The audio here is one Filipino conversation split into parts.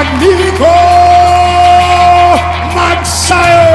Magnifico Magsayo!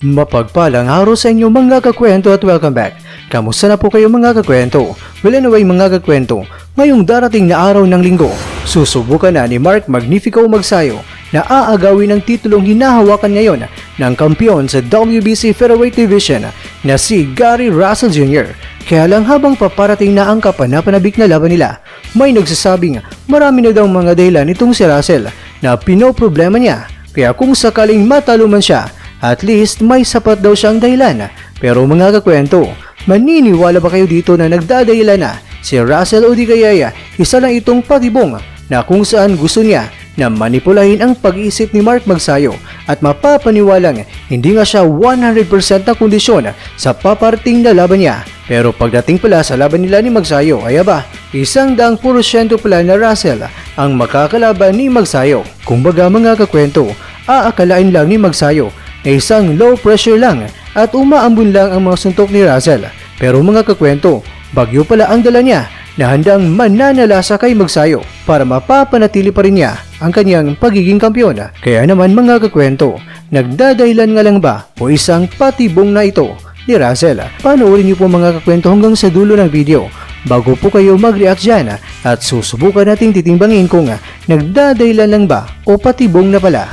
Mapagpalang araw sa inyo mga kakwento at welcome back. Kamusta na po kayo mga kakwento? Well anyway mga kakwento, ngayong darating na araw ng linggo, susubukan na ni Mark Magnifico Magsayo na aagawin ang titulong hinahawakan ngayon ng kampiyon sa WBC Featherweight Division na si Gary Russell Jr. Kaya lang habang paparating na ang kapanapanabik na laban nila, may nagsasabing marami na daw mga dahilan itong si Russell na pinoproblema niya. Kaya kung sakaling matalo man siya, at least may sapat daw siyang dahilan. Pero mga kakwento, maniniwala ba kayo dito na nagdadahilan na si Russell o di kaya isa lang itong patibong na kung saan gusto niya na manipulahin ang pag-iisip ni Mark Magsayo at mapapaniwalang hindi nga siya 100% na kondisyon sa paparating na laban niya. Pero pagdating pala sa laban nila ni Magsayo ay aba, 100% pala na Russell ang makakalaban ni Magsayo. Kumbaga mga kakwento, aakalain lang ni Magsayo na isang low pressure lang at umaambun lang ang mga suntok ni Russell. Pero mga kakwento, bagyo pala ang dala niya na handang mananalasa kay Magsayo para mapapanatili pa rin niya ang kanyang pagiging kampiyon. Kaya naman mga kakwento, nagdadahilan nga lang ba o isang patibong na ito ni Russell? Panoorin niyo po mga kakwento hanggang sa dulo ng video bago po kayo mag-react dyan at susubukan nating titimbangin kung nagdadahilan lang ba o patibong na pala.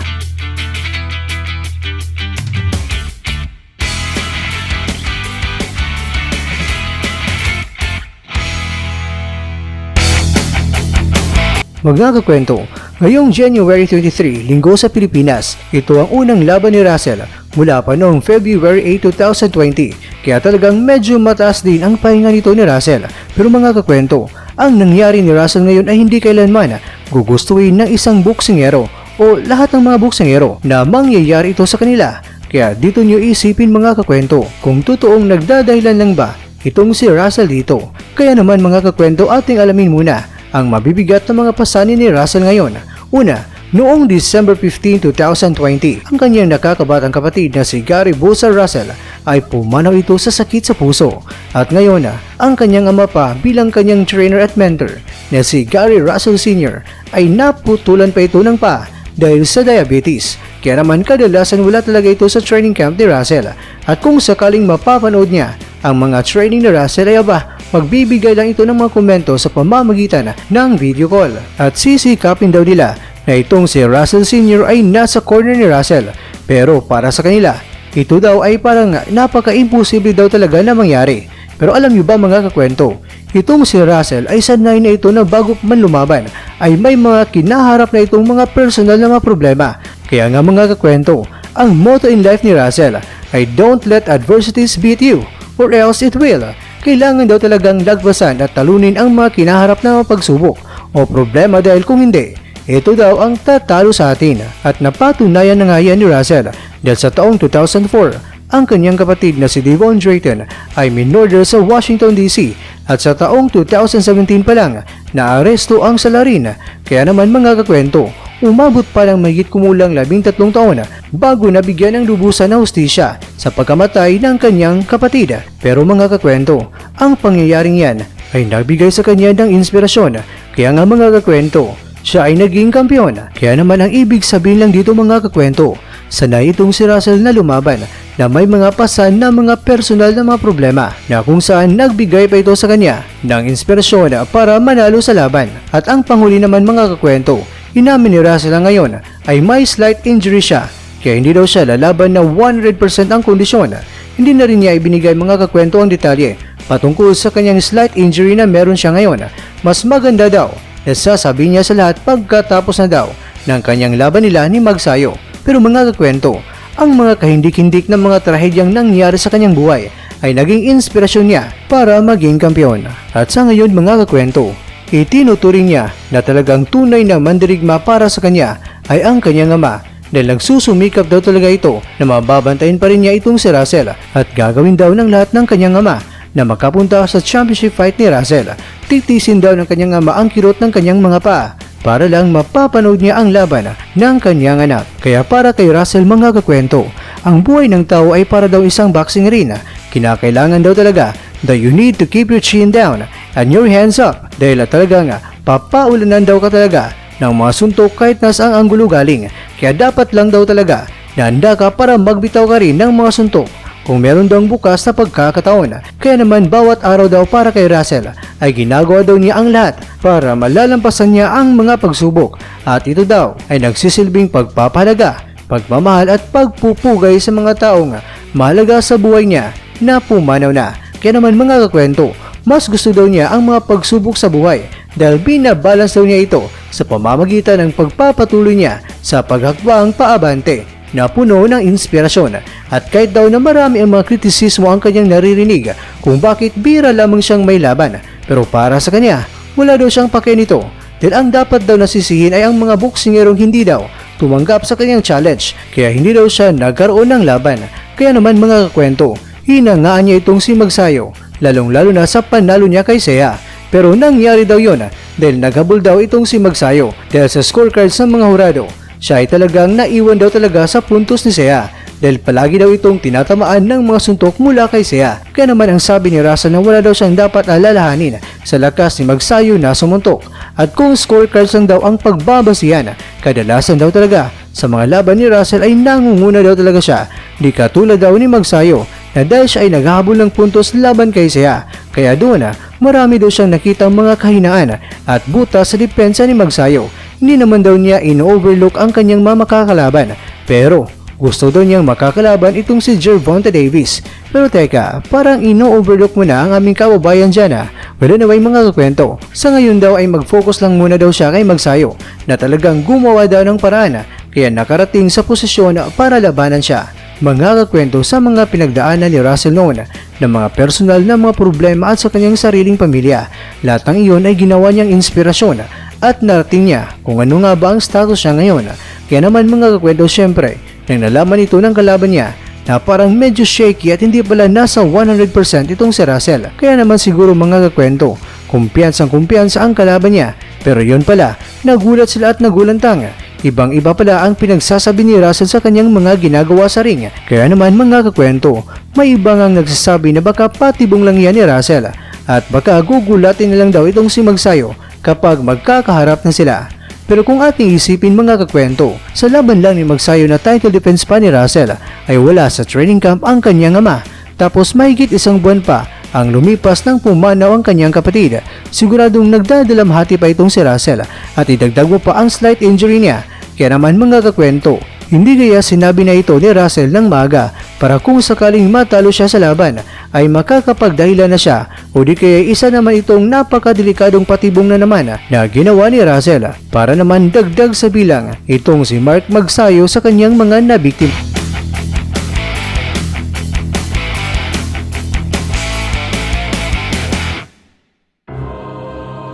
Mga kakwento, ngayong January 23, linggo sa Pilipinas, ito ang unang laban ni Russell mula pa noong February 8, 2020. Kaya talagang medyo mataas din ang pahinga nito ni Russell. Pero mga kakwento, ang nangyari ni Russell ngayon ay hindi kailanman gugustuhin ng isang boksingero o lahat ng mga boksingero na mangyayari ito sa kanila. Kaya dito nyo isipin mga kakwento kung totoong nagdadahilan lang ba itong si Russell dito. Kaya naman mga kakwento, ating alamin muna ang mabibigat na mga pasanin ni Russell ngayon. Una, noong December 15, 2020, ang kanyang nakakabatang kapatid na si Gary Bosa Russell ay pumanaw ito sa sakit sa puso. At ngayon ang kanyang ama pa bilang kanyang trainer at mentor na si Gary Russell Sr. ay naputulan pa ito ng paa dahil sa diabetes. Kaya naman kadalasan wala talaga ito sa training camp ni Russell. At kung sakaling mapapanood niya ang mga training ni Russell ay aba, magbibigay lang ito ng mga komento sa pamamagitan ng video call. At sisikapin daw nila na itong si Russell Sr. ay nasa corner ni Russell. Pero para sa kanila, ito daw ay parang napaka-imposible daw talaga na mangyari. Pero alam niyo ba mga kakwento, itong si Russell ay sanay na ito na bago man lumaban ay may mga kinaharap na itong mga personal na mga problema. Kaya nga mga kakwento, ang motto in life ni Russell ay don't let adversities beat you or else it will. Kailangan daw talagang lagpasan at talunin ang mga kinaharap na pagsubok o problema dahil kung hindi, ito daw ang tatalo sa atin. At napatunayan na nga yan ni Russell dahil sa taong 2004, ang kanyang kapatid na si Devon Drayton ay minorder sa Washington DC at sa taong 2017 pa lang naaresto ang salarin. Kaya naman mga kakwento, umabot pa lang mahigit kumulang 13 taon bago nabigyan ng lubusan na hustisya sa pagkamatay ng kanyang kapatid. Pero mga kakwento, ang pangyayaring yan ay nagbigay sa kanya ng inspirasyon. Kaya nga mga kakwento, siya ay naging kampiyon. Kaya naman ang ibig sabihin lang dito mga kakwento, sanay itong si Russell na lumaban na may mga pasan na mga personal na mga problema na kung saan nagbigay pa ito sa kanya ng inspirasyon para manalo sa laban. At ang panghuli naman mga kakwento, inamin ni Russell ngayon ay may slight injury siya kaya hindi daw siya lalaban na 100% ang kondisyon. Hindi na rin niya ibinigay mga kakwento ang detalye patungkol sa kanyang slight injury na meron siya ngayon. Mas maganda daw na sasabihin niya sa lahat pagkatapos na daw ng kanyang laban nila ni Magsayo. Pero mga kakwento, ang mga kahindik-hindik na mga trahedyang nangyari sa kanyang buhay ay naging inspirasyon niya para maging kampiyon. At sa ngayon mga kakwento, itinuturing niya na talagang tunay na mandirigma para sa kanya ay ang kanyang ama dahil nagsusumikap daw talaga ito na mababantayin pa rin niya itong si Russell at gagawin daw ng lahat ng kanyang ama na makapunta sa championship fight ni Russell. Titisin daw ng kanyang ama ang kirot ng kanyang mga paa para lang mapapanood niya ang laban ng kanyang anak. Kaya para kay Russell mga kakwento, ang buhay ng tao ay para daw isang boxing arena. Kinakailangan daw talaga that you need to keep your chin down and your hands up dahil talagang papaulanan daw ka talaga ng mga suntok kahit nasa ang anggulo galing. Kaya dapat lang daw talaga na handa ka para magbitaw ka rin ng mga suntok kung meron daw bukas na pagkakataon. Kaya naman bawat araw daw para kay Russell ay ginagawa daw niya ang lahat para malalampasan niya ang mga pagsubok at ito daw ay nagsisilbing pagpapahalaga, pagmamahal at pagpupugay sa mga taong mahalaga sa buhay niya na pumanaw na. Kaya naman mga kakwento, mas gusto daw niya ang mga pagsubok sa buhay dahil binabalance daw niya ito sa pamamagitan ng pagpapatuloy niya sa paghakbang paabante na puno ng inspirasyon. At kahit daw na marami ang mga kritisismo ang kanyang naririnig kung bakit bira lamang siyang may laban, pero para sa kanya, wala daw siyang pake nito dahil ang dapat daw nasisihin ay ang mga boksingerong hindi daw tumanggap sa kanyang challenge kaya hindi daw siya nagkaroon ng laban. Kaya naman mga kakwento, hinangaan niya itong si Magsayo, lalong-lalo na sa panalo niya kay Seiya. Pero nangyari daw yon dahil naghabol daw itong si Magsayo dahil sa scorecards ng mga hurado. Siya ay talagang naiwan daw talaga sa puntos ni Seiya dahil palagi daw itong tinatamaan ng mga suntok mula kay Seiya. Kaya naman ang sabi ni Russell na wala daw siyang dapat alalahanin sa lakas ni Magsayo na sumuntok. At kung scorecards lang daw ang pagbabasihan, kadalasan daw talaga sa mga laban ni Russell ay nangunguna daw talaga siya. Di katulad daw ni Magsayo na dahil siya ay naghahabol ng puntos laban kay Seiya. Kaya doon marami daw siyang nakitang mga kahinaan at butas sa depensa ni Magsayo. Hindi naman daw niya in-overlook ang kanyang makakalaban, pero gusto daw niyang makakalaban itong si Gervonta Davis. Pero teka, parang ino-overlook mo na ang aming kababayan dyan . Well anyway mga kakwento, sa ngayon daw ay mag-focus lang muna daw siya kay Magsayo na talagang gumawa daw ng paraan kaya nakarating sa posisyon para labanan siya. Mga kakwento, sa mga pinagdaanan ni Russell noon ng mga personal na mga problema at sa kanyang sariling pamilya, lahat ng iyon ay ginawa niyang inspirasyon at narating niya kung ano nga ba ang status niya ngayon. Kaya naman mga kakwento, syempre, nang nalaman ito ng kalaban niya na parang medyo shaky at hindi pala nasa 100% itong si Russell. Kaya naman siguro mga kakwento, kumpiyansang kumpiyansa ang kalaban niya. Pero yun pala, nagulat sila at nagulantang. Ibang-iba pala ang pinagsasabi ni Russell sa kanyang mga ginagawa sa ring. Kaya naman mga kakwento, may iba ngang nagsasabi na baka patibong lang yan ni Russell at baka gugulatin na lang daw itong si Magsayo kapag magkakaharap na sila. Pero kung ating isipin mga kakwento, sa laban lang ni Magsayo na title defense pa ni Russell ay wala sa training camp ang kanyang ama. Tapos mahigit isang buwan pa ang lumipas nang pumanaw ang kanyang kapatid. Siguradong nagdadalamhati pa itong si Russell at idagdag mo pa ang slight injury niya. Kaya naman mga kakwento, hindi kaya sinabi na ito ni Russell ng maaga para kung sakaling matalo siya sa laban ay makakapagdahilan na siya o di kaya isa naman itong napakadelikadong patibong na naman na ginawa ni Russell para naman dagdag sa bilang itong si Mark Magsayo sa kanyang mga nabiktima.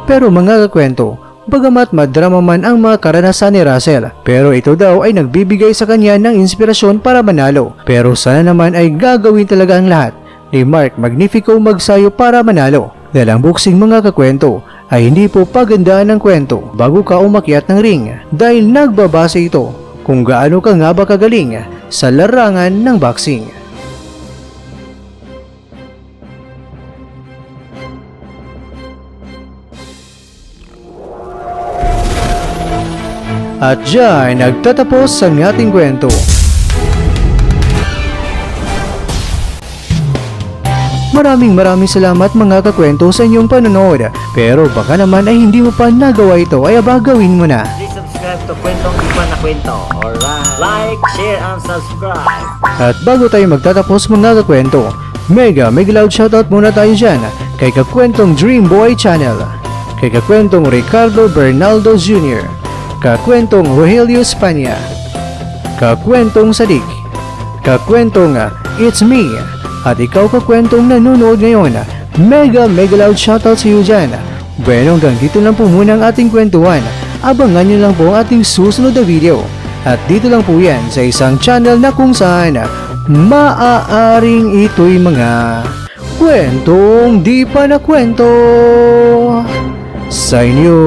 Pero mga kakwento, bagamat madrama man ang mga karanasan ni Russell, pero ito daw ay nagbibigay sa kanya ng inspirasyon para manalo. Pero sana naman ay gagawin talaga ang lahat ni Mark Magnifico Magsayo para manalo. Dahil ang boxing mga kakwento ay hindi po pagandaan ng kwento bago ka umakyat ng ring dahil nagbabase ito kung gaano ka nga ba kagaling sa larangan ng boxing. At dyan nagtatapos ang ating kwento. Maraming salamat mga kakwento sa inyong panonood. Pero baka naman ay hindi mo pa nagawa ito ay aba gawin mo na. Please subscribe to Kwentong Iba na Kwento. Alright. Like, share, and subscribe. At bago tayo magtatapos mga kakwento, mega loud shoutout muna tayo dyan kay Kakwentong Dream Boy Channel, kay Kakwentong Ricardo Bernaldo Jr., Kakwentong Rogelio Spania, Kakwentong Sadik, Kakwentong It's Me, at ikaw kakwentong nanonood ngayon, mega loud shoutout sa iyo dyan. Bueno, hanggang dito lang po muna ang ating kwentuhan. Abangan nyo lang po ang ating susunod na video. At dito lang po yan sa isang channel na kung saan maaaring ito'y mga kwentong di pa na kwento sa inyo.